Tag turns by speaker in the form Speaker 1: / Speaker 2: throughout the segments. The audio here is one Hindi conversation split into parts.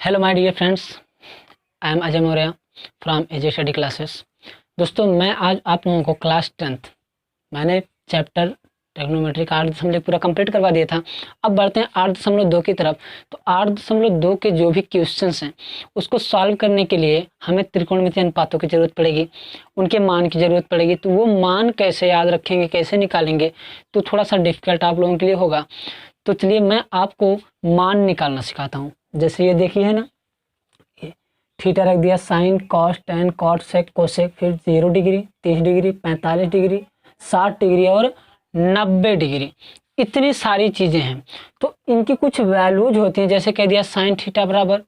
Speaker 1: Hello my dear friends, I am Ajay Maurya from AJ study classes. दोस्तों, मैं आज आप लोगों को क्लास 10th मैंने चैप्टर ट्रिग्नोमेट्री का 8.1 पूरा कंप्लीट करवा दिया था। अब बढ़ते हैं 8.2 की तरफ। तो 8.2 के जो भी क्वेश्चंस हैं उसको सॉल्व करने के लिए हमें त्रिकोणमितीय अनुपातों की ज़रूरत पड़ेगी, उनके मान की ज़रूरत पड़ेगी। तो वो मान कैसे याद रखेंगे, कैसे निकालेंगे, तो थोड़ा सा डिफ़िकल्ट आप लोगों के लिए होगा। तो चलिए मैं आपको मान निकालना सिखाता हूँ। जैसे ये देखिए है ना, ये थीटा रख दिया, sine cos tan cot sec cosec, फिर 0 डिग्री, 30 डिग्री, 45 डिग्री, 60 डिग्री और 90 डिग्री। इतनी सारी चीज़ें हैं। तो इनकी कुछ वैल्यूज होती हैं। जैसे कह दिया साइन थीटा बराबर,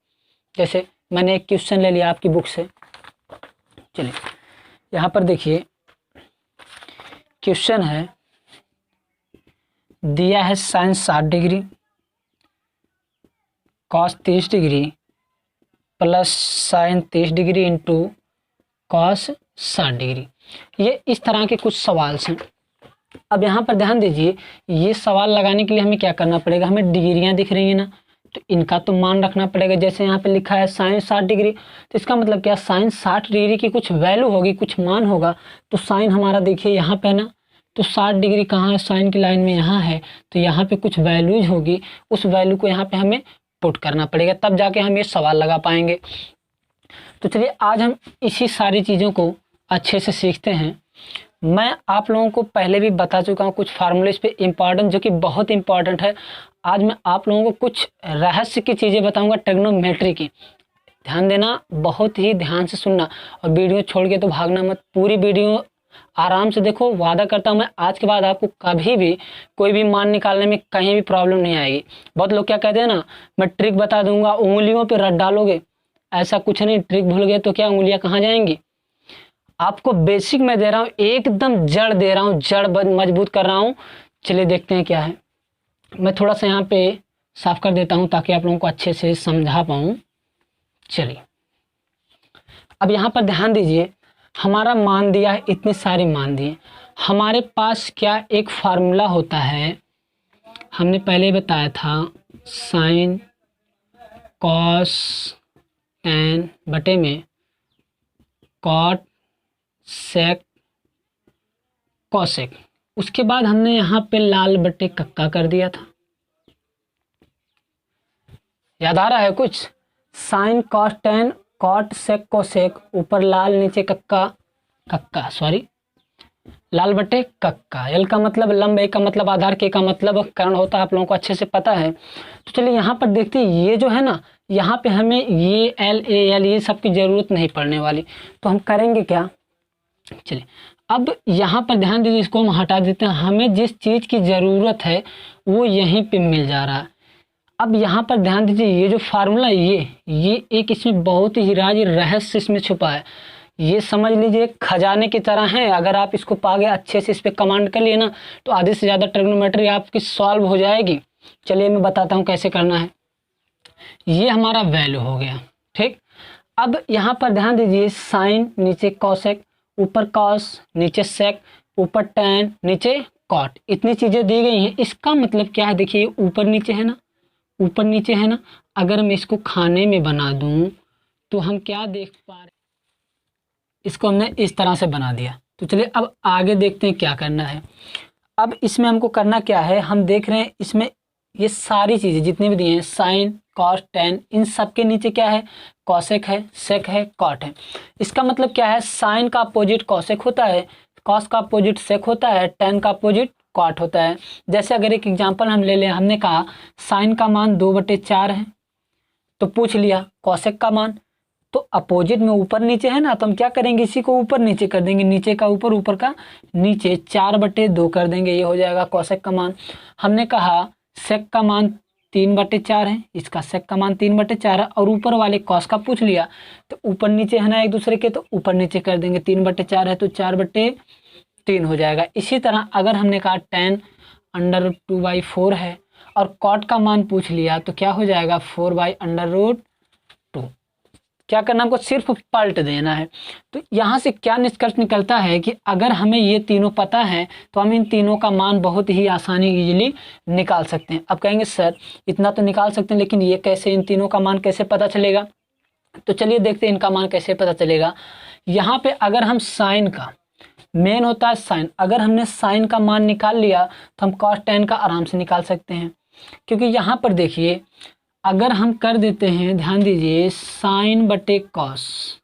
Speaker 1: जैसे मैंने एक क्वेश्चन ले लिया आपकी बुक से। चलिए यहाँ पर देखिए, क्वेश्चन है दिया है sine 60 degree cos 30 degree plus sine 30 degree into cos 60 degree. ये इस तरह के कुछ सवाल हैं। अब यहाँ पर ध्यान दीजिए, ये सवाल लगाने के लिए हमें क्या करना पड़ेगा, हमें डिग्रियाँ दिख रही हैं ना, तो इनका तो मान रखना पड़ेगा। जैसे यहाँ पे लिखा है साइन 60 डिग्री, तो इसका मतलब क्या, साइन 60 डिग्री की कुछ वैल्यू होगी, कुछ मान होगा। तो साइन हमारा देखिए यहाँ पे ना, तो 60 डिग्री कहाँ है, साइन की लाइन में यहाँ है, तो यहाँ पे कुछ वैल्यूज होगी, उस वैल्यू को यहाँ पे हमें पुट करना पड़ेगा, तब जाके हम ये सवाल लगा पाएंगे। तो चलिए आज हम इसी सारी चीज़ों को अच्छे से सीखते हैं। मैं आप लोगों को पहले भी बता चुका हूँ कुछ फार्मूले इस पे इम्पॉर्टेंट, जो कि बहुत इम्पॉर्टेंट है। आज मैं आप लोगों को कुछ रहस्य की चीज़ें बताऊंगा ट्रिग्नोमेट्री की। ध्यान देना, बहुत ही ध्यान से सुनना, और वीडियो छोड़ के तो भागना मत। पूरी वीडियो आराम से देखो। वादा करता हूँ मैं आज के बाद आपको कभी भी कोई भी मान निकालने में कहीं भी प्रॉब्लम नहीं आएगी। बहुत लोग क्या कहते हैं ना, मैं ट्रिक बता दूंगा, उंगलियों पर रट डालोगे। ऐसा कुछ नहीं, ट्रिक भूल गए तो क्या उंगलियां कहाँ जाएंगी। आपको बेसिक मैं दे रहा हूँ, एकदम जड़ दे रहा हूँ, जड़ मजबूत कर रहा हूँ। चलिए देखते हैं क्या है। मैं थोड़ा सा यहाँ पे साफ कर देता हूँ ताकि आप लोगों को अच्छे से समझा पाऊँ। चलिए अब यहाँ पर ध्यान दीजिए, हमारा मान दिया है, इतने सारे मान दिए। हमारे पास क्या एक फार्मूला होता है, हमने पहले बताया था, साइन कॉस टेन बटे में कॉट सेक कॉसेक। उसके बाद हमने यहाँ पे लाल बटे कक्का कर दिया था। याद आ रहा है कुछ, sine cos tan cot sec cosec, ऊपर लाल नीचे कक्का, कक्का सॉरी लाल बटे कक्का। एल का मतलब लंब, ए का मतलब आधार, के का मतलब कर्ण होता है, आप लोगों को अच्छे से पता है। तो चलिए यहाँ पर देखते हैं, ये जो है ना, यहाँ पे हमें ये एल ए एल ये सब की जरूरत नहीं पड़ने वाली। तो हम करेंगे क्या, चलिए अब यहाँ पर ध्यान दीजिए, इसको हम हटा देते हैं। हमें जिस चीज़ की ज़रूरत है वो यहीं पे मिल जा रहा है। अब यहाँ पर ध्यान दीजिए, ये जो फार्मूला, ये एक इसमें बहुत ही राज रहस्य इसमें छुपा है। ये समझ लीजिए खजाने की तरह है। अगर आप इसको पा गए, अच्छे से इस पर कमांड कर लिए ना, तो आधे से ज़्यादा ट्रिग्नोमेट्री आपकी सॉल्व हो जाएगी। चलिए मैं बताता हूँ कैसे करना है। ये हमारा वैल्यू हो गया, ठीक। अब यहाँ पर ध्यान दीजिए, साइन नीचे कॉसेक, ऊपर कॉस, नीचे सेक, ऊपर टैन, नीचे कॉट, इतनी चीज़ें दी गई हैं। इसका मतलब क्या है, देखिए ऊपर नीचे है ना, ऊपर नीचे है ना। अगर मैं इसको खाने में बना दूं तो हम क्या देख पा रहे हैं, इसको हमने इस तरह से बना दिया। तो चलिए अब आगे देखते हैं क्या करना है। अब इसमें हमको करना क्या है, हम देख रहे हैं इसमें ये सारी चीज़ें जितनी भी दी हैं, साइन कॉस टेन, इन सब के नीचे क्या है, कॉसेक है, सेक है, कॉट है। इसका मतलब क्या है, साइन का अपोजिट कॉसेक होता है, कॉस का अपोजिट सेक होता है, टेन का अपोजिट कॉट होता है। जैसे अगर एक एग्जांपल हम ले लें, हमने कहा साइन का मान 2/4 है, तो पूछ लिया कॉसेक का मान, तो अपोजिट में ऊपर नीचे है ना, तो हम क्या करेंगे, इसी को ऊपर नीचे कर देंगे, नीचे का ऊपर, ऊपर का नीचे, 4/2 कर देंगे, ये हो जाएगा कॉसेक का मान। हमने कहा सेक का मान 3/4 है, इसका सेक का मान 3/4 है, और ऊपर वाले कॉस का पूछ लिया, तो ऊपर नीचे है ना एक दूसरे के, तो ऊपर नीचे कर देंगे, 3/4 है तो 4/3 हो जाएगा। इसी तरह अगर हमने कहा tan √2/4 है और कॉट का मान पूछ लिया, तो क्या हो जाएगा 4/√2। क्या करना, हमको सिर्फ पलट देना है। तो यहाँ से क्या निष्कर्ष निकलता है कि अगर हमें ये तीनों पता है तो हम इन तीनों का मान बहुत ही आसानी इजीली निकाल सकते हैं। अब कहेंगे सर इतना तो निकाल सकते हैं, लेकिन ये कैसे, इन तीनों का मान कैसे पता चलेगा? तो चलिए देखते हैं इनका मान कैसे पता चलेगा। यहाँ पे अगर हम साइन का, मेन होता है साइन, अगर हमने साइन का मान निकाल लिया तो हम कॉस टेन का आराम से निकाल सकते हैं। क्योंकि यहाँ पर देखिए अगर हम कर देते हैं, ध्यान दीजिए, साइन बटे कॉस,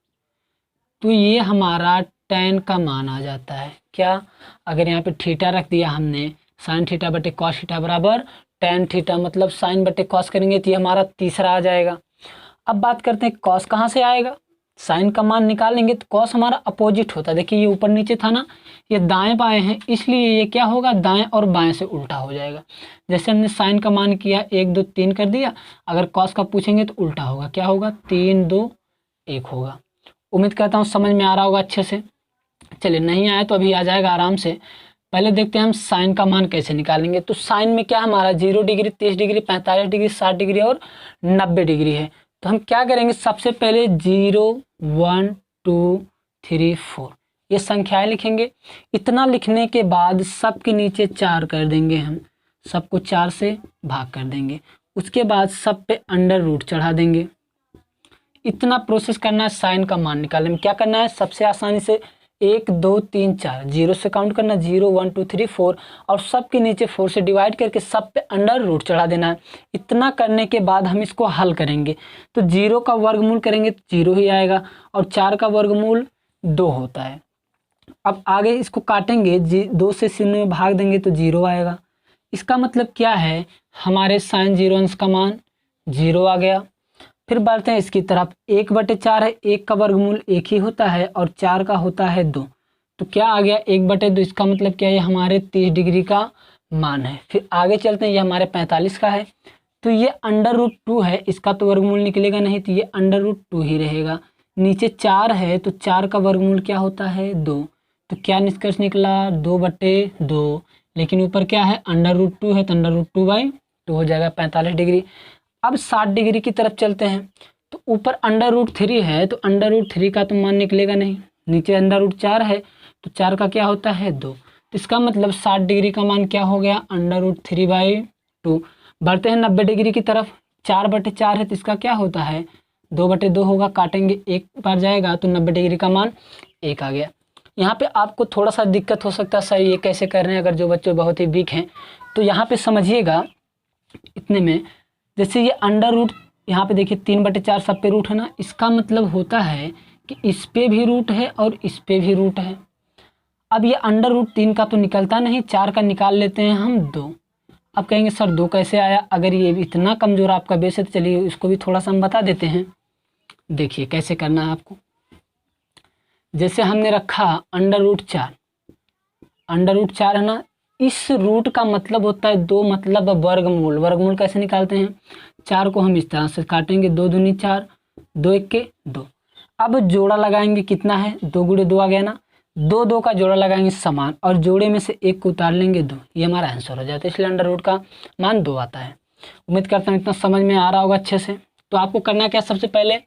Speaker 1: तो ये हमारा टेन का मान आ जाता है। क्या, अगर यहाँ पे थीटा रख दिया हमने, साइन थीटा बटे कॉस थीटा बराबर टेन थीटा, मतलब साइन बटे कॉस करेंगे तो ये हमारा तीसरा आ जाएगा। अब बात करते हैं कॉस कहाँ से आएगा। साइन का मान निकालेंगे तो कॉस हमारा अपोजिट होता है। देखिए ये ऊपर नीचे था ना, ये दाएं बाएं हैं, इसलिए ये क्या होगा, दाएं और बाएं से उल्टा हो जाएगा। जैसे हमने साइन का मान किया 1 2 3 कर दिया, अगर कॉस का पूछेंगे तो उल्टा होगा, क्या होगा, 3 2 1 होगा। उम्मीद करता हूँ समझ में आ रहा होगा अच्छे से। चलिए नहीं आया तो अभी आ जाएगा आराम से। पहले देखते हैं हम साइन का मान कैसे निकालेंगे। तो साइन में क्या हमारा 0 डिग्री, 30 डिग्री, 45 डिग्री, 60 डिग्री और 90 डिग्री है। तो हम क्या करेंगे, सबसे पहले 0 1 2 3 4 ये संख्याएं लिखेंगे। इतना लिखने के बाद सबके नीचे 4 कर देंगे, हम सबको 4 से भाग कर देंगे। उसके बाद सब पे अंडर रूट चढ़ा देंगे। इतना प्रोसेस करना है साइन का मान निकालने में। क्या करना है, सबसे आसानी से 1 2 3 4 0 से काउंट करना, 0 1 2 3 4 और सब के नीचे 4 से डिवाइड करके सब पे अंडर रूट चढ़ा देना है। इतना करने के बाद हम इसको हल करेंगे। तो 0 का वर्गमूल करेंगे तो 0 ही आएगा और 4 का वर्गमूल 2 होता है। अब आगे इसको काटेंगे, 2 से 0 में भाग देंगे तो 0 आएगा। इसका मतलब क्या है, हमारे साइन 0 अंश का मान 0 आ गया। फिर बढ़ते हैं इसकी तरफ, 1/4 है, 1 का वर्गमूल 1 ही होता है और 4 का होता है 2, तो क्या आ गया 1/2। इसका मतलब क्या है, ये हमारे 30 डिग्री का मान है। फिर आगे चलते हैं, ये हमारे 45 का है, तो ये अंडर रूट 2 है, इसका तो वर्गमूल निकलेगा नहीं, तो ये अंडर रूट 2 ही रहेगा। नीचे 4 है तो 4 का वर्गमूल क्या होता है 2, तो क्या निष्कर्ष निकला 2/2। लेकिन ऊपर क्या है, अंडर रूट 2 है, तो अंडर रूट 2/2 हो जाएगा 45 डिग्री। अब 60 डिग्री की तरफ चलते हैं, तो ऊपर अंडर रूट 3 है तो अंडर रूट 3 का तो मान निकलेगा नहीं, नीचे अंडर रूट 4 है तो 4 का क्या होता है 2, तो इसका मतलब 60 डिग्री का मान क्या हो गया, अंडर रूट 3/2। बढ़ते हैं 90 डिग्री की तरफ, 4/4 है तो इसका क्या होता है 2/2 होगा, काटेंगे 1 बार जाएगा तो 90 डिग्री का मान 1 आ गया। यहाँ पे आपको थोड़ा सा दिक्कत हो सकता है, सर ये कैसे कर रहे हैं, अगर जो बच्चे बहुत ही वीक हैं तो यहाँ पे समझिएगा। इतने में जैसे ये अंडर रूट, यहाँ पे देखिए 3/4 सब पे रूट है ना, इसका मतलब होता है कि इस पे भी रूट है और इस पे भी रूट है। अब ये अंडर रूट 3 का तो निकलता नहीं, 4 का निकाल लेते हैं हम 2। अब कहेंगे सर 2 कैसे आया, अगर ये इतना कमज़ोर आपका बेस है तो चलिए इसको भी थोड़ा सा हम बता देते हैं। देखिए कैसे करना है आपको। जैसे हमने रखा अंडर रूट 4 है ना, इस रूट का मतलब होता है 2, मतलब वर्गमूल। वर्गमूल कैसे निकालते हैं, 4 को हम इस तरह से काटेंगे, 2 दूनी 4, 2 1 2। अब जोड़ा लगाएंगे, कितना है 2 × 2 आ गया ना, 2 2 का जोड़ा लगाएंगे समान और जोड़े में से 1 को उतार लेंगे 2, ये हमारा आंसर हो जाता है। इसलिए अंडर रूट का मान 2 आता है। उम्मीद करता हूँ इतना समझ में आ रहा होगा अच्छे से। तो आपको करना क्या, सबसे पहले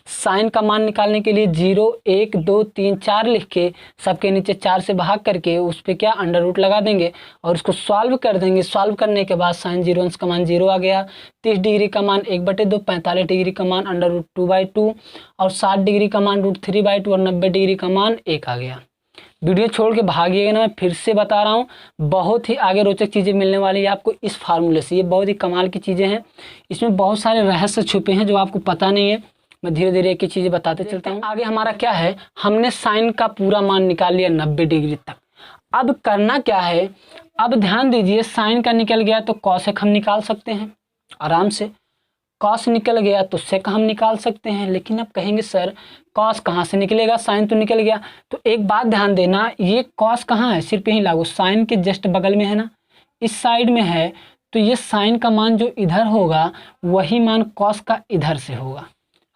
Speaker 1: साइन का मान निकालने के लिए 0 1 2 3 4 लिख के सबके नीचे 4 से भाग करके उस पर क्या अंडर रूट लगा देंगे और उसको सॉल्व कर देंगे। सॉल्व करने के बाद साइन 0 अंश का मान 0 आ गया, 30 डिग्री का मान 1/2, 45 डिग्री का मान अंडर रूट 2/2 और 60 डिग्री का मान √3/2 और 90 डिग्री का मान 1 आ गया। वीडियो छोड़ के भागिएगा ना, मैं फिर से बता रहा हूँ, बहुत ही आगे रोचक चीज़ें मिलने वाली है आपको इस फार्मूले से। ये बहुत ही कमाल की चीज़ें हैं, इसमें बहुत सारे रहस्य छुपे हैं जो आपको पता नहीं है। मैं धीरे धीरे एक एक चीज़ें बताते चलता हूँ। आगे हमारा क्या है, हमने साइन का पूरा मान निकाल लिया 90 डिग्री तक। अब करना क्या है, अब ध्यान दीजिए, साइन का निकल गया तो कॉसेक हम निकाल सकते हैं आराम से, कॉस निकल गया तो सेक हम निकाल सकते हैं। लेकिन अब कहेंगे सर कॉस कहाँ से निकलेगा, साइन तो निकल गया। तो एक बात ध्यान देना, ये कॉस कहाँ है, सिर्फ यहीं लागू, साइन के जस्ट बगल में है ना, इस साइड में है, तो ये साइन का मान जो इधर होगा वही मान कॉस का इधर से होगा।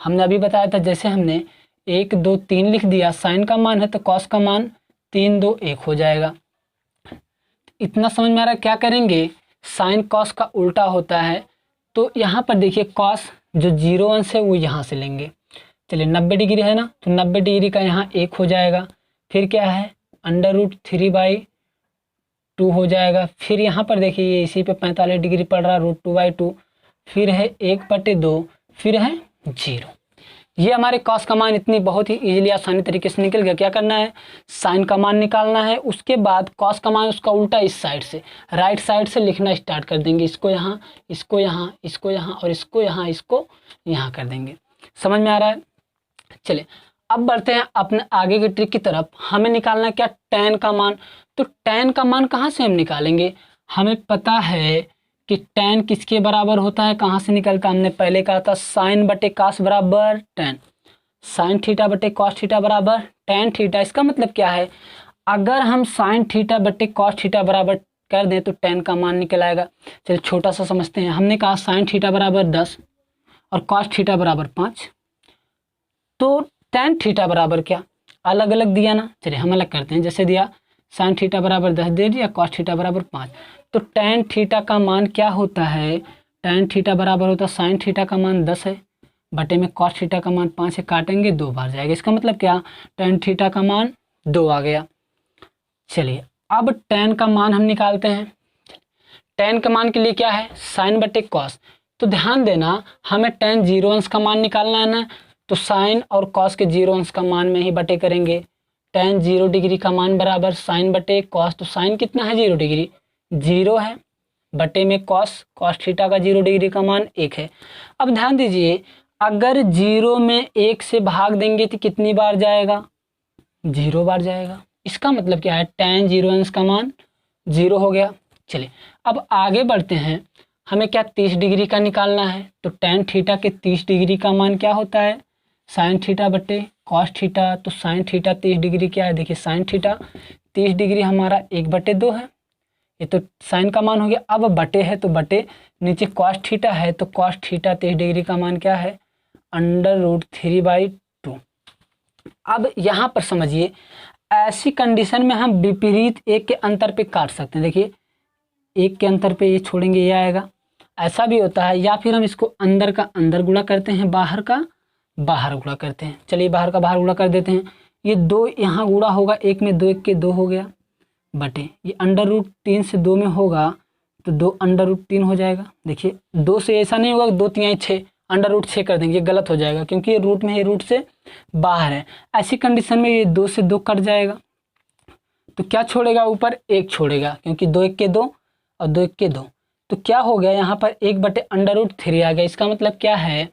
Speaker 1: हमने अभी बताया था, जैसे हमने 1 2 3 लिख दिया, साइन का मान है तो कॉस का मान 3 2 1 हो जाएगा। इतना समझ में आ रहा है। क्या करेंगे, साइन कॉस का उल्टा होता है, तो यहाँ पर देखिए कॉस जो 0 अंश है वो यहाँ से लेंगे, चलिए 90 डिग्री है ना, तो 90 डिग्री का यहाँ 1 हो जाएगा। फिर क्या है, √3/2 हो जाएगा। फिर यहाँ पर देखिए ये इसी पे 45 डिग्री पड़ रहा है, √2/2। फिर है 1/2, फिर है 0। ये हमारे कॉस का मान इतनी बहुत ही इजीली आसानी तरीके से निकल गया। क्या करना है, साइन का मान निकालना है, उसके बाद कॉस का मान उसका उल्टा इस साइड से, राइट साइड से लिखना स्टार्ट कर देंगे। इसको यहाँ, इसको यहाँ, इसको यहाँ और इसको यहाँ, इसको यहाँ कर देंगे। समझ में आ रहा है? चलिए अब बढ़ते हैं अपने आगे की ट्रिक की तरफ। हमें निकालना है क्या, tan का मान। तो tan का मान कहाँ से हम निकालेंगे, हमें पता है कि tan किसके बराबर होता है, कहाँ से निकलता, हमने पहले कहा था साइन बटे कास बराबर tan, साइन थीटा बटे कॉस थीटा बराबर tan थीटा। इसका मतलब क्या है, अगर हम साइन थीटा बटे कॉस थीटा बराबर कर दें तो tan का मान निकल आएगा। चलिए छोटा सा समझते हैं। हमने कहा साइन थीटा बराबर 10 और कॉस थीटा बराबर 5, तो tan थीटा बराबर क्या, अलग अलग दिया ना। चलिए हम अलग करते हैं। जैसे दिया साइन थीटा बराबर 10 दे दिया, कॉस थीटा बराबर 5, तो tan थीटा का मान क्या होता है, tan थीटा बराबर होता है साइन थीटा का मान 10 है बटे में कॉस थीटा का मान 5 है, काटेंगे 2 बार जाएगा। इसका मतलब क्या, tan थीटा का मान 2 आ गया। चलिए अब tan का मान हम निकालते हैं। tan के मान के लिए क्या है, साइन बटे कॉस। तो ध्यान देना हमें tan 0 अंश का मान निकालना है ना, तो साइन और कॉस के 0 अंश का मान में ही बटे करेंगे। tan 0 डिग्री का मान बराबर साइन बटे कॉस, तो साइन कितना है 0 डिग्री, 0 है, बटे में कॉस, कॉस थीटा का 0 डिग्री का मान 1 है। अब ध्यान दीजिए, अगर 0 में 1 से भाग देंगे तो कितनी बार जाएगा, 0 बार जाएगा। इसका मतलब क्या है, tan 0 अंश का मान 0 हो गया। चलिए अब आगे बढ़ते हैं। हमें क्या 30 डिग्री का निकालना है, तो tan थीटा के 30 डिग्री का मान क्या होता है, साइन थीटा बटे कॉस थीटा। तो साइन थीटा 30 डिग्री क्या है, देखिए साइन थीटा 30 डिग्री हमारा 1/2 है, ये तो साइन का मान हो गया। अब बटे है तो बटे, नीचे कॉस थीटा है तो कॉस थीटा 30 डिग्री का मान क्या है, √3/2। अब यहाँ पर समझिए, ऐसी कंडीशन में हम विपरीत एक के अंतर पे काट सकते हैं। देखिए एक के अंतर पे ये छोड़ेंगे, ये आएगा, ऐसा भी होता है। या फिर हम इसको अंदर का अंदर गुणा करते हैं, बाहर का बाहर गुणा करते हैं। चलिए बाहर का बाहर गुणा कर देते हैं। ये 2 यहाँ गुणा होगा, 1 में 2 1 के 2 हो गया, बटे ये √3 से 2 में होगा तो 2 √3 हो जाएगा। देखिए 2 से ऐसा नहीं होगा 2 3 6, √6 कर देंगे, ये गलत हो जाएगा क्योंकि ये रूट में है, रूट से बाहर है। ऐसी कंडीशन में ये 2 से 2 कट जाएगा, तो क्या छोड़ेगा, ऊपर 1 छोड़ेगा, क्योंकि 2 1 के 2 और 2 1 के 2, तो क्या हो गया यहाँ पर 1/√3 आ गया। इसका मतलब क्या है,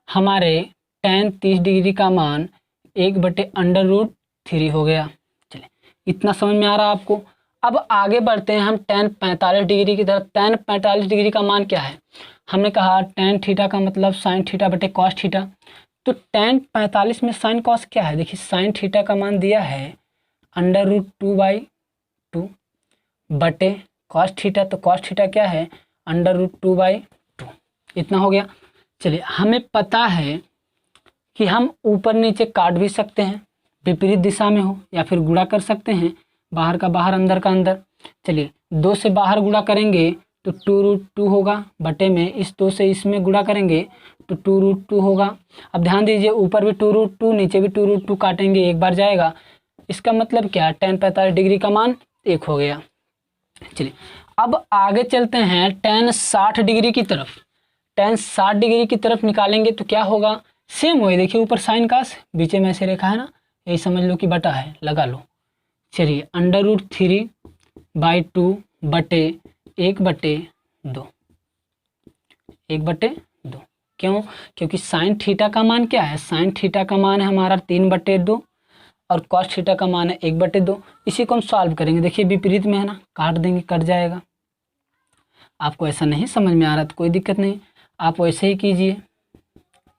Speaker 1: हमारे tan 30 डिग्री का मान 1/√3 हो गया। चलिए इतना समझ में आ रहा है आपको। अब आगे बढ़ते हैं हम tan 45 डिग्री की तरफ। tan 45 डिग्री का मान क्या है, हमने कहा tan थीटा का मतलब साइन थीटा बटे कॉस थीटा। तो tan 45 में साइन कॉस क्या है, देखिए साइन थीटा का मान दिया है √2/2 बटे कॉस थीटा, तो कॉस थीटा क्या है √2/2। इतना हो गया। चलिए हमें पता है कि हम ऊपर नीचे काट भी सकते हैं, विपरीत दिशा में हो, या फिर गुणा कर सकते हैं, बाहर का बाहर अंदर का अंदर। चलिए 2 से बाहर गुणा करेंगे तो 2√2 होगा, बटे में इस 2 से इसमें गुणा करेंगे तो 2√2 होगा। अब ध्यान दीजिए, ऊपर भी 2√2 नीचे भी 2√2, काटेंगे 1 बार जाएगा। इसका मतलब क्या, tan 45 डिग्री का मान 1 हो गया। चलिए अब आगे चलते हैं tan 60 डिग्री की तरफ। tan 60 डिग्री की तरफ निकालेंगे तो क्या होगा, सेम वही, देखिए ऊपर साइन कास, बीच में ऐसे रेखा है ना, यही समझ लो कि बटा है, लगा लो। चलिए √3/2 बटे 1/2, 1/2। क्यों, क्योंकि साइन थीटा का मान क्या है, साइन थीटा का मान है हमारा 3/2 और कॉस थीटा का मान है 1/2। इसी को हम सॉल्व करेंगे। देखिए विपरीत में है ना, काट देंगे, कट जाएगा। आपको ऐसा नहीं समझ में आ रहा तो कोई दिक्कत नहीं, आप वैसे ही कीजिए।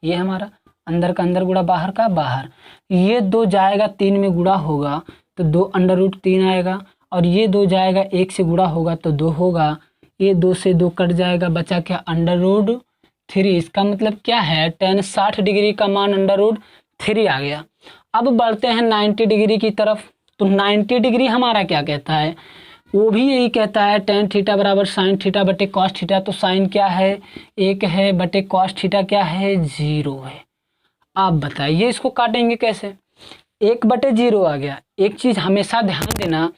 Speaker 1: ये हमारा अंदर का अंदर गुणा बाहर का बाहर, ये 2 जाएगा 3 में गुणा होगा तो 2 √3 आएगा, और ये 2 जाएगा 1 से गुणा होगा तो 2 होगा, ये 2 से 2 कट जाएगा, बचा क्या √3। इसका मतलब क्या है, tan 60 डिग्री का मान √3 आ गया। अब बढ़ते हैं 90 डिग्री की तरफ। तो 90 डिग्री हमारा क्या कहता है, वो भी यही कहता है tan थीटा बराबर साइन थीटा बटे कॉस थीटा। तो साइन क्या है 1 है, बटे कॉस थीटा क्या है 0 है। आप बताइए इसको काटेंगे कैसे। 1/0 आ गया। एक चीज़ हमेशा ध्यान देना,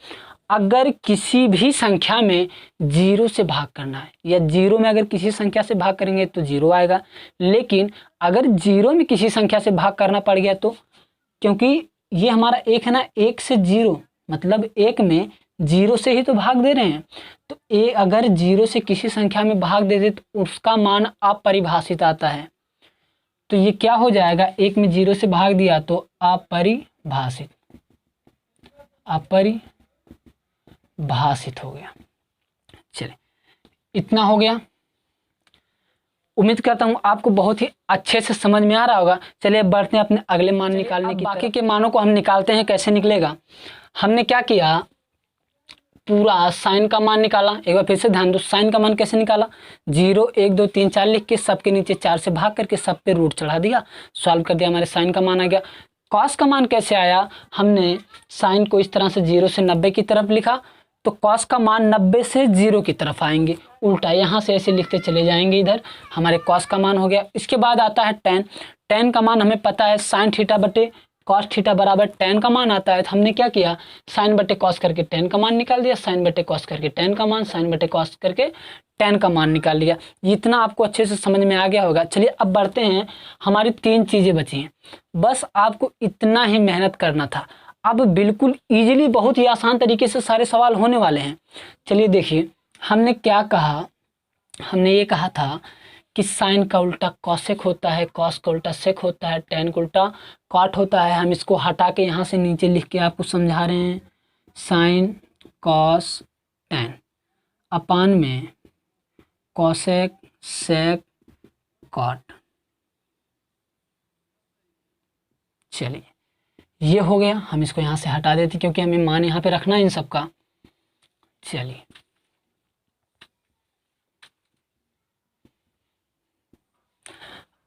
Speaker 1: अगर किसी भी संख्या में 0 से भाग करना है या 0 में अगर किसी संख्या से भाग करेंगे तो 0 आएगा, लेकिन अगर 0 में किसी संख्या से भाग करना पड़ गया तो, क्योंकि ये हमारा 1 है ना, 1 से 0 मतलब 1 में 0 से ही तो भाग दे रहे हैं, तो अगर 0 से किसी संख्या में भाग दे दे तो उसका मान अपरिभाषित आता है। तो ये क्या हो जाएगा, 1 में 0 से भाग दिया तो अपरिभाषित, अपरिभाषित हो गया। चलिए इतना हो गया। उम्मीद करता हूँ आपको बहुत ही अच्छे से समझ में आ रहा होगा। चलिए अब बढ़ते हैं अपने अगले मान निकालने की। बाकी के मानों को हम निकालते हैं, कैसे निकलेगा। हमने क्या किया, पूरा साइन का मान निकाला। एक बार फिर से ध्यान दो, साइन का मान कैसे निकाला, 0 1 2 3 4 लिख के सबके नीचे 4 से भाग करके सब पे रूट चढ़ा दिया, सॉल्व कर दिया, हमारे साइन का मान आ गया। कॉस का मान कैसे आया, हमने साइन को इस तरह से 0 से 90 की तरफ लिखा, तो कॉस का मान 90 से 0 की तरफ आएंगे, उल्टा यहाँ से ऐसे लिखते चले जाएंगे, इधर हमारे कॉस का मान हो गया। इसके बाद आता है टेन। टेन का मान हमें पता है साइन थीटा बटे कॉस थीटा बराबर टेन का मान आता है, तो हमने क्या किया, साइन बटे कॉस करके टेन का मान निकाल दिया, साइन बटे कॉस करके टेन का मान, साइन बटे कॉस करके टेन का मान निकाल लिया। इतना आपको अच्छे से समझ में आ गया होगा। चलिए अब बढ़ते हैं, हमारी 3 चीज़ें बची हैं, बस आपको इतना ही मेहनत करना था। अब बिल्कुल ईजिली, बहुत ही आसान तरीके से सारे सवाल होने वाले हैं। चलिए देखिए, हमने क्या कहा, हमने ये कहा था कि साइन का उल्टा कॉसेक होता है, कॉस का उल्टा सेक होता है, टेन का उल्टा कॉट होता है। हम इसको हटा के यहाँ से नीचे लिख के आपको समझा रहे हैं, साइन कॉस टेन अपान में कॉसेक सेक कॉट। चलिए ये हो गया, हम इसको यहाँ से हटा देते क्योंकि हमें मान यहाँ पे रखना है इन सब का। चलिए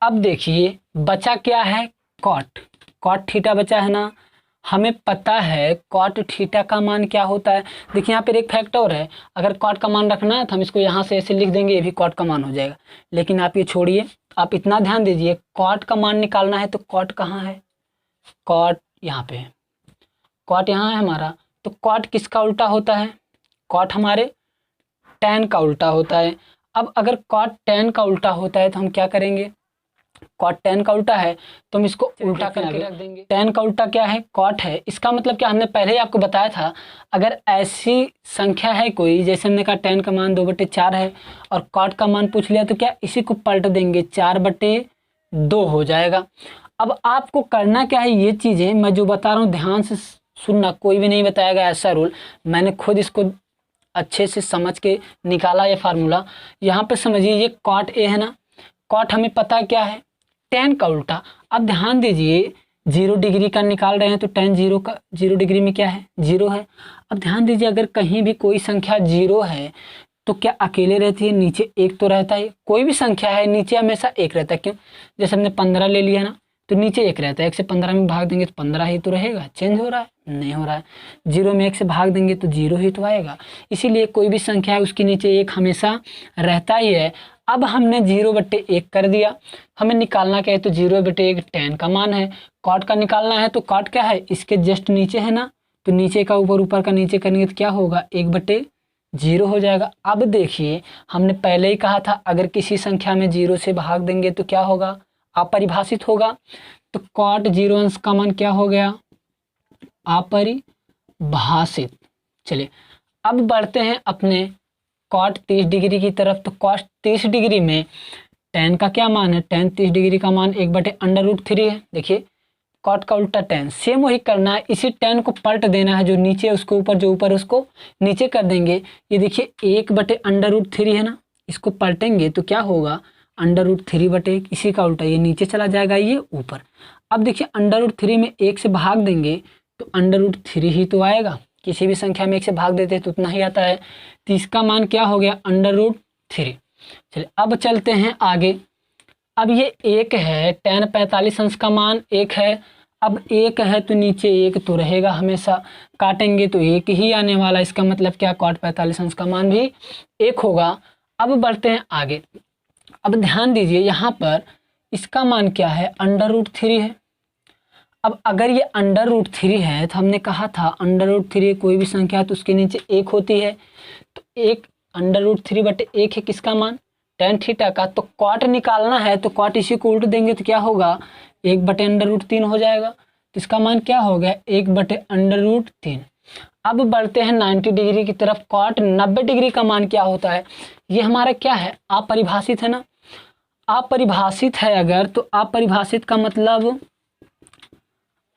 Speaker 1: अब देखिए बचा क्या है, कॉट। कॉट थीटा बचा है ना, हमें पता है कॉट थीटा का मान क्या होता है। देखिए यहाँ पर एक फैक्ट और है, अगर कॉट का मान रखना है तो हम इसको यहाँ से ऐसे लिख देंगे, ये भी कॉट का मान हो जाएगा। लेकिन आप ये छोड़िए, आप इतना ध्यान दीजिए, कॉट का मान निकालना है तो कॉट कहाँ है, कॉट यहाँ पे है, कॉट यहाँ है हमारा। तो कॉट किसका उल्टा होता है, कॉट हमारे टेन का उल्टा होता है। अब अगर कॉट टेन का उल्टा होता है तो हम क्या करेंगे, कॉट टेन का उल्टा है तो हम इसको उल्टा करके रख देंगे। टेन का उल्टा क्या है, कॉट है। इसका मतलब क्या, हमने पहले ही आपको बताया था, अगर ऐसी संख्या है कोई, जैसे हमने कहा टेन का मान 2/4 है और कॉट का मान पूछ लिया, तो क्या इसी को पलट देंगे, 4/2 हो जाएगा। अब आपको करना क्या है, ये चीज़ें मैं जो बता रहा हूँ ध्यान से सुनना, कोई भी नहीं बताएगा ऐसा रूल, मैंने खुद इसको अच्छे से समझ के निकाला ये फार्मूला। यहाँ पे समझिए, ये कॉट ए है ना, कॉट हमें पता क्या है, टेन का उल्टा। अब ध्यान दीजिए, 0 डिग्री का निकाल रहे हैं तो टेन 0 डिग्री में क्या है, 0 है। अब ध्यान दीजिए, अगर कहीं भी कोई संख्या 0 है तो क्या अकेले रहती है, नीचे 1 तो रहता है। कोई भी संख्या है नीचे हमेशा 1 रहता है, क्यों, जैसे हमने 15 ले लिया ना, तो नीचे 1 रहता है, 1 से 15 में भाग देंगे तो 15 ही तो रहेगा, चेंज हो रहा है, नहीं हो रहा है। 0 में 1 से भाग देंगे तो 0 ही तो आएगा। इसीलिए कोई भी संख्या है उसके नीचे 1 हमेशा रहता ही है। अब हमने 0/1 कर दिया, हमें निकालना क्या है, तो 0/1 टेन का मान है। कॉट का निकालना है तो कॉट क्या है, इसके जस्ट नीचे है ना, तो नीचे का ऊपर, ऊपर का नीचे करेंगे तो क्या होगा, 1/0 हो जाएगा। अब देखिए, हमने पहले ही कहा था अगर किसी संख्या में 0 से भाग देंगे तो क्या होगा, अपरिभाषित होगा। तो कॉट 0 अंश का मान क्या हो गया, अपरिभाषित। चलिए अब बढ़ते हैं अपने कॉट 30 डिग्री की तरफ। तो कॉट 30 डिग्री में टेन का क्या मान है, टेन 30 डिग्री का मान 1/√3 है। देखिए कॉट का उल्टा टेन, सेम वही करना है, इसी टेन को पलट देना है, जो नीचे उसको ऊपर, जो ऊपर उसको नीचे कर देंगे। ये देखिए 1/√3 है ना, इसको पलटेंगे तो क्या होगा, √3/1, इसी का उल्टा, ये नीचे चला जाएगा, ये ऊपर। अब देखिए √3 में 1 से भाग देंगे तो √3 ही तो आएगा, किसी भी संख्या में 1 से भाग देते हैं तो उतना ही आता है। तो इसका मान क्या हो गया, √3। चलिए अब चलते हैं आगे। अब ये 1 है, tan 45 अंश का मान 1 है। अब 1 है तो नीचे 1 तो रहेगा, हमेशा काटेंगे तो 1 ही आने वाला, इसका मतलब क्या, cot 45 अंश का मान भी 1 होगा। अब बढ़ते हैं आगे। अब ध्यान दीजिए, यहाँ पर इसका मान क्या है, √3 है। अब अगर ये √3 है तो हमने कहा था √3 कोई भी संख्या तो उसके नीचे 1 होती है, तो एक √3/1 है किसका मान, tan थीटा का। तो कॉट निकालना है तो कॉट इसी को उल्ट देंगे तो क्या होगा, 1/√3 हो जाएगा। तो इसका मान क्या हो गया, 1/√3। अब बढ़ते हैं 90 डिग्री की तरफ। कॉट 90 डिग्री का मान क्या होता है, ये हमारा क्या है, अपरिभाषित है ना। अपरिभाषित है अगर, तो अपरिभाषित का मतलब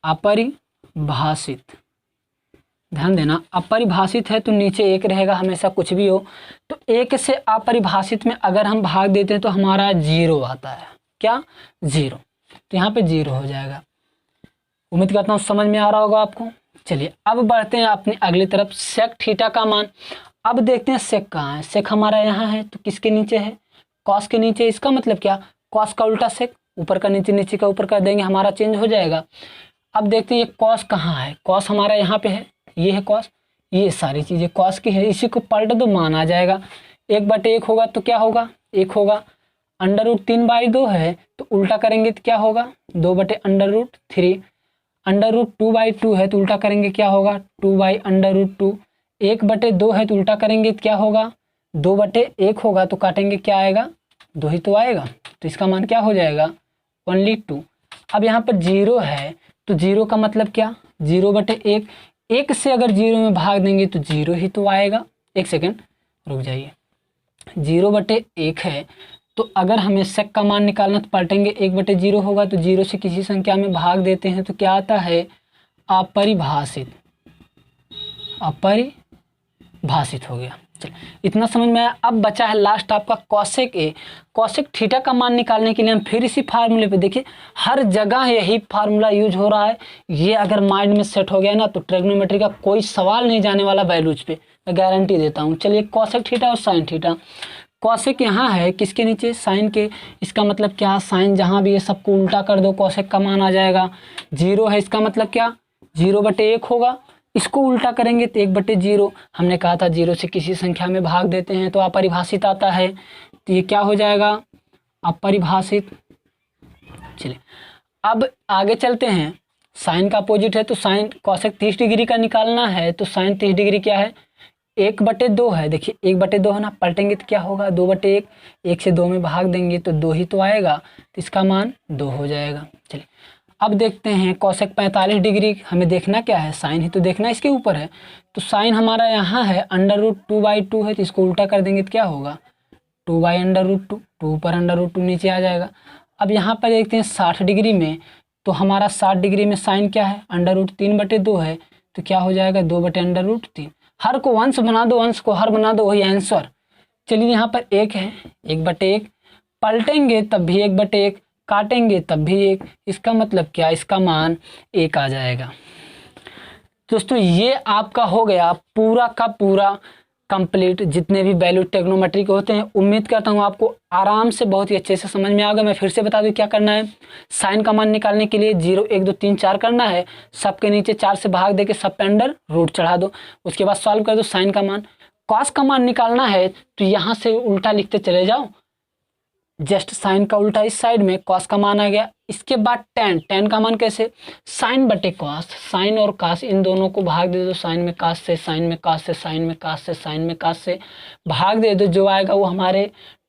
Speaker 1: अपरिभाषित, ध्यान देना, अपरिभाषित है तो नीचे 1 रहेगा हमेशा, कुछ भी हो। तो 1 से अपरिभाषित में अगर हम भाग देते हैं तो हमारा 0 आता है, क्या, 0। तो यहाँ पे 0 हो जाएगा। उम्मीद करता हूँ समझ में आ रहा होगा आपको। चलिए अब बढ़ते हैं अपनी अगली तरफ, सेक थीटा का मान। अब देखते हैं सेक कहाँ है, सेक हमारा यहाँ है तो किसके नीचे है, कॉस के नीचे। इसका मतलब क्या, कॉस का उल्टा सेक, ऊपर का नीचे, नीचे का ऊपर कर देंगे, हमारा चेंज हो जाएगा। अब देखते हैं ये कॉस कहाँ है, कॉस हमारा यहाँ पे है, ये है कॉस, ये सारी चीज़ें कॉस की है। इसी को पलट दो, मान आ जाएगा। 1/1 होगा तो क्या होगा, 1 होगा। √3/2 है तो उल्टा करेंगे तो क्या होगा, 2/√3। √2/2 है तो उल्टा करेंगे क्या होगा, 2/√2। 1/2 है तो उल्टा करेंगे तो क्या होगा, 2/1 होगा। तो काटेंगे क्या आएगा, 2 ही तो आएगा। तो इसका मान क्या हो जाएगा, ओनली 2। अब यहाँ पर 0 है तो 0 का मतलब क्या, 0/1। 1 से अगर 0 में भाग देंगे तो 0 ही तो आएगा। एक सेकेंड रुक जाइए, 0/1 है तो अगर हमें सेक का मान निकालना तो पलटेंगे, 1/0 होगा तो 0 से किसी संख्या में भाग देते हैं तो क्या आता है, अपरिभाषित, अपरिभाषित हो गया। चलो इतना समझ में आया। अब बचा है लास्ट आपका कॉसेक ए। कॉसेक थीटा का मान निकालने के लिए हम फिर इसी फार्मूले पे, देखिए हर जगह यही फार्मूला यूज हो रहा है। ये अगर माइंड में सेट हो गया ना तो ट्रिग्नोमेट्री का कोई सवाल नहीं जाने वाला वैल्यूज पे, मैं गारंटी देता हूँ। चलिए कॉसेक थीटा और साइन थीटा। कॉसेक यहाँ है किसके नीचे, साइन के। इसका मतलब क्या, साइन जहाँ भी है सबको उल्टा कर दो, कॉसेक का मान आ जाएगा। 0 है इसका मतलब क्या, 0/1 होगा। इसको उल्टा करेंगे तो 1/0। हमने कहा था 0 से किसी संख्या में भाग देते हैं तो अपरिभाषित आता है, तो ये क्या हो जाएगा, अपरिभाषित। चलिए अब आगे चलते हैं। साइन का अपोजिट है तो साइन कॉसेक 30 डिग्री का निकालना है तो साइन 30 डिग्री क्या है, 1/2 है। देखिए 1/2 है ना, पलटेंगे तो क्या होगा, 2/1। 1 से 2 में भाग देंगे तो 2 ही तो आएगा, तो इसका मान 2 हो जाएगा। चलिए अब देखते हैं कॉसेक 45 डिग्री। हमें देखना क्या है, साइन ही तो देखना इसके ऊपर है। तो साइन हमारा यहाँ है √2/2 है तो इसको उल्टा कर देंगे तो क्या होगा, 2/√2। 2 ऊपर √2 नीचे आ जाएगा। अब यहाँ पर देखते हैं 60 डिग्री में, तो हमारा 60 डिग्री में साइन क्या है, √3/2 है तो क्या हो जाएगा, 2/√3। हर को वंश बना दो, अंश को हर बना दो, वही आंसर। चलिए यहाँ पर 1 है, 1/1, पलटेंगे तब भी 1/1, काटेंगे तब भी 1। इसका मतलब क्या, इसका मान 1 आ जाएगा। दोस्तों ये आपका हो गया पूरा का पूरा कंप्लीट, जितने भी वैल्यू ट्रिग्नोमेट्री के होते हैं। उम्मीद करता हूँ आपको आराम से बहुत ही अच्छे से समझ में आ गया। मैं फिर से बता दूँ क्या करना है। साइन का मान निकालने के लिए 0 1 2 3 4 करना है, सबके नीचे 4 से भाग देके सब पे अंडर रूट चढ़ा दो, उसके बाद सॉल्व कर दो साइन का मान। कॉस का मान निकालना है तो यहाँ से उल्टा लिखते चले जाओ, जस्ट साइन का उल्टा इस साइड में, कॉस का मान आ गया। इसके बाद टेन, टेन का मान कैसे, साइन बटे कॉस, साइन और कॉस इन दोनों को भाग दे दो, साइन में कॉस से, साइन में कॉस से, साइन में कॉस से, साइन में कॉस से भाग दे दो, जो आएगा वो हमारे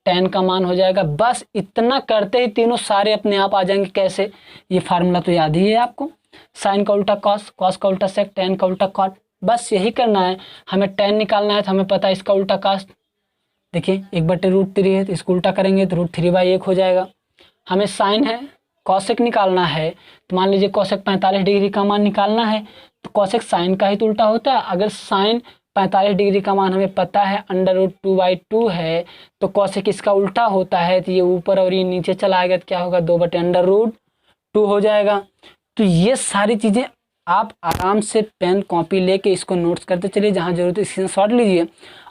Speaker 1: टेन का मान हो जाएगा। बस इतना करते ही तीनों सारे अपने आप आ जाएंगे। कैसे, ये फार्मूला तो याद ही है आपको, साइन का उल्टा कॉस, कॉस का उल्टा सेक, टेन का उल्टा कॉट। बस यही करना है। हमें टेन निकालना है तो हमें पता है इसका उल्टा कॉस, देखिए 1/√3 है तो इसको उल्टा करेंगे तो √3/1 हो जाएगा। हमें साइन है, कॉसेक निकालना है तो मान लीजिए कॉसेक 45 डिग्री का मान निकालना है तो कॉसेक साइन का ही तो उल्टा होता है। अगर साइन 45 डिग्री का मान हमें पता है √2/2 है तो कॉसेक इसका उल्टा होता है, तो ये ऊपर और ये नीचे चला आएगा तो क्या होगा, 2/√2 हो जाएगा। तो ये सारी चीज़ें आप आराम से पेन कॉपी लेके इसको नोट्स करते चलिए, जहाँ जरूरत है स्क्रीनशॉट लीजिए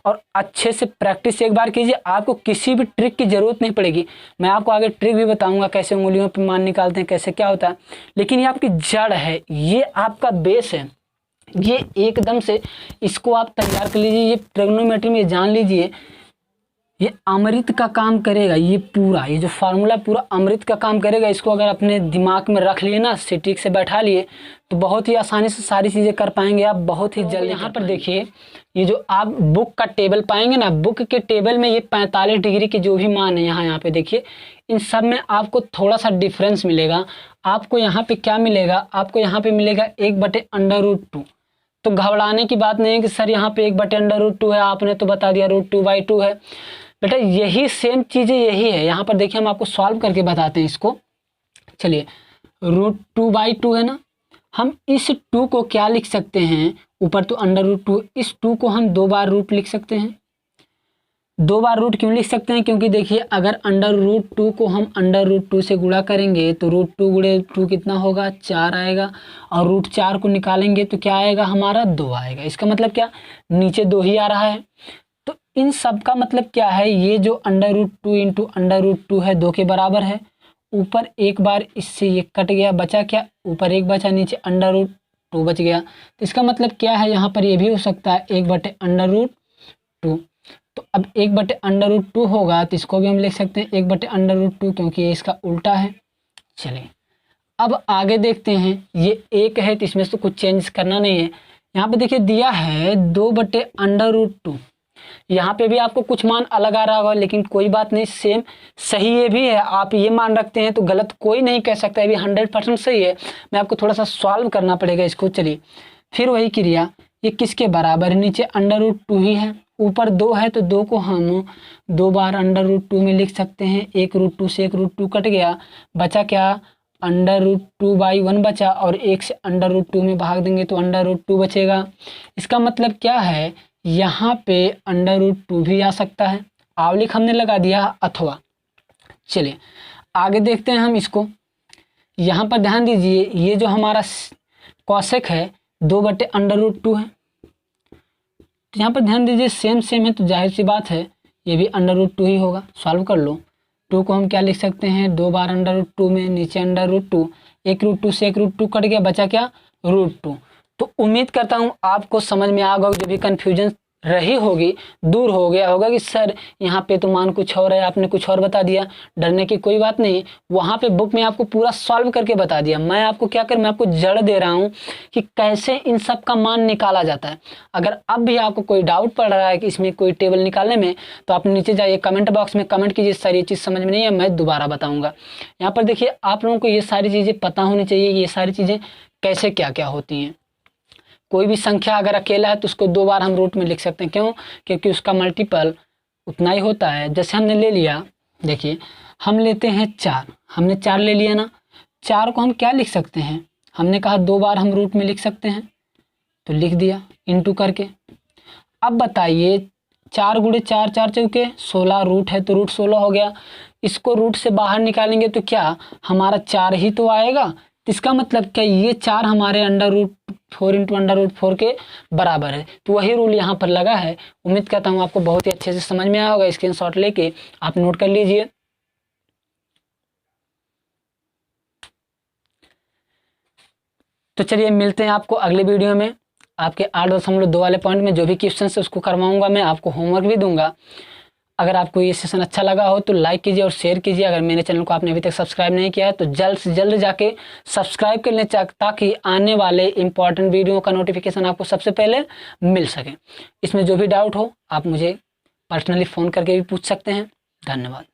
Speaker 1: और अच्छे से प्रैक्टिस एक बार कीजिए। आपको किसी भी ट्रिक की ज़रूरत नहीं पड़ेगी। मैं आपको आगे ट्रिक भी बताऊंगा कैसे उंगलियों पे मान निकालते हैं, कैसे क्या होता है, लेकिन ये आपकी जड़ है, ये आपका बेस है। ये एकदम से इसको आप तैयार कर लीजिए। ये ट्रिग्नोमेट्री में जान लीजिए, ये अमृत का काम करेगा, ये पूरा ये जो फार्मूला पूरा अमृत का काम करेगा। इसको अगर अपने दिमाग में रख लिए ना, सटीक से बैठा लिए, तो बहुत ही आसानी से सारी चीज़ें कर पाएंगे आप, बहुत ही जल्दी। यहाँ पर देखिए, ये जो आप बुक का टेबल पाएंगे ना, बुक के टेबल में ये 45 डिग्री के जो भी मान है यहाँ पे देखिए, इन सब में आपको थोड़ा सा डिफरेंस मिलेगा। आपको यहाँ पे क्या मिलेगा, आपको यहाँ पे मिलेगा 1/√2। तो घबराने की बात नहीं है कि सर यहाँ पे 1/√2 है, आपने तो बता दिया √2/2 है। बेटा यही सेम चीज़ें यही है। यहाँ पर देखिए, हम आपको सॉल्व करके बताते हैं इसको। चलिए, √2/2 है ना, हम इस 2 को क्या लिख सकते हैं, ऊपर तो √2, इस 2 को हम 2 बार रूट लिख सकते हैं। 2 बार रूट क्यों लिख सकते हैं, क्योंकि देखिए अगर √2 को हम √2 से गुणा करेंगे तो √2 गुणे 2 कितना होगा, 4 आएगा, और √4 को निकालेंगे तो क्या आएगा हमारा, 2 आएगा। इसका मतलब क्या, नीचे 2 ही आ रहा है। तो इन सब का मतलब क्या है, ये जो √2 इंटू √2 है 2 के बराबर है। ऊपर एक बार इससे ये कट गया, बचा क्या, ऊपर 1 बचा, नीचे √2 बच गया। तो इसका मतलब क्या है, यहाँ पर ये भी हो सकता है 1/√2। तो अब 1/√2 होगा तो इसको भी हम लिख सकते हैं 1/√2, क्योंकि ये इसका उल्टा है। चलिए अब आगे देखते हैं, ये 1 है तो इसमें से कुछ चेंज करना नहीं है। यहाँ पे देखिए दिया है 2/√2, यहाँ पे भी आपको कुछ मान अलग आ रहा होगा, लेकिन कोई बात नहीं, सेम सही ये भी है। आप ये मान रखते हैं तो गलत कोई नहीं कह सकता, ये भी 100% सही है। मैं आपको थोड़ा सा सॉल्व करना पड़ेगा इसको। चलिए फिर वही क्रिया, ये किसके बराबर है, नीचे √2 ही है, ऊपर 2 है तो 2 को हम 2 बार √2 में लिख सकते हैं। 1√2 से 1√2 कट गया, बचा क्या, √2/1 बचा, और 1 से √2 में भाग देंगे तो √2 बचेगा। इसका मतलब क्या है, यहाँ पे √2 भी आ सकता है, आवलिक हमने लगा दिया अथवा। चलिए आगे देखते हैं हम इसको। यहाँ पर ध्यान दीजिए, ये जो हमारा कॉसेक है 2/√2 है, तो यहाँ पर ध्यान दीजिए सेम है, तो जाहिर सी बात है ये भी √2 ही होगा। सॉल्व कर लो, 2 को हम क्या लिख सकते हैं, 2 बार √2 में, नीचे √2, 1√2 से 1√2 कट गया, बचा क्या, √2। तो उम्मीद करता हूँ आपको समझ में आ गया, जो भी कन्फ्यूजन रही होगी दूर हो गया होगा कि सर यहाँ पे तो मान कुछ और है, आपने कुछ और बता दिया। डरने की कोई बात नहीं, वहाँ पे बुक में आपको पूरा सॉल्व करके बता दिया। मैं आपको क्या कर, मैं आपको जड़ दे रहा हूँ कि कैसे इन सब का मान निकाला जाता है। अगर अब भी आपको कोई डाउट पड़ रहा है कि इसमें कोई टेबल निकालने में, तो आप नीचे जाइए कमेंट बॉक्स में कमेंट कीजिए, सर ये चीज़ समझ में नहीं है, मैं दोबारा बताऊँगा। यहाँ पर देखिए, आप लोगों को ये सारी चीज़ें पता होनी चाहिए, ये सारी चीज़ें कैसे क्या क्या होती हैं। कोई भी संख्या अगर अकेला है तो उसको 2 बार हम रूट में लिख सकते हैं, क्यों, क्योंकि उसका मल्टीपल उतना ही होता है। जैसे हमने ले लिया, देखिए हम लेते हैं 4, हमने 4 ले लिया ना, 4 को हम क्या लिख सकते हैं, हमने कहा 2 बार हम रूट में लिख सकते हैं, तो लिख दिया इंटू करके। अब बताइए 4 गुणे 4, 4 चौके 16, रूट है तो रूट 16 हो गया। इसको रूट से बाहर निकालेंगे तो क्या हमारा 4 ही तो आएगा। इसका मतलब क्या, ये 4 हमारे √4 इंटू √4 के बराबर है। तो वही रूल यहाँ पर लगा है। उम्मीद करता हूँ आपको बहुत ही अच्छे से समझ में आया होगा। स्क्रीनशॉट लेके आप नोट कर लीजिए। तो चलिए मिलते हैं आपको अगले वीडियो में। आपके 8.2 वाले पॉइंट में जो भी क्वेश्चन है उसको करवाऊंगा, मैं आपको होमवर्क भी दूंगा। अगर आपको ये सेशन अच्छा लगा हो तो लाइक कीजिए और शेयर कीजिए। अगर मेरे चैनल को आपने अभी तक सब्सक्राइब नहीं किया है तो जल्द से जल्द जाके सब्सक्राइब कर लें, ताकि आने वाले इंपॉर्टेंट वीडियो का नोटिफिकेशन आपको सबसे पहले मिल सके। इसमें जो भी डाउट हो आप मुझे पर्सनली फ़ोन करके भी पूछ सकते हैं। धन्यवाद।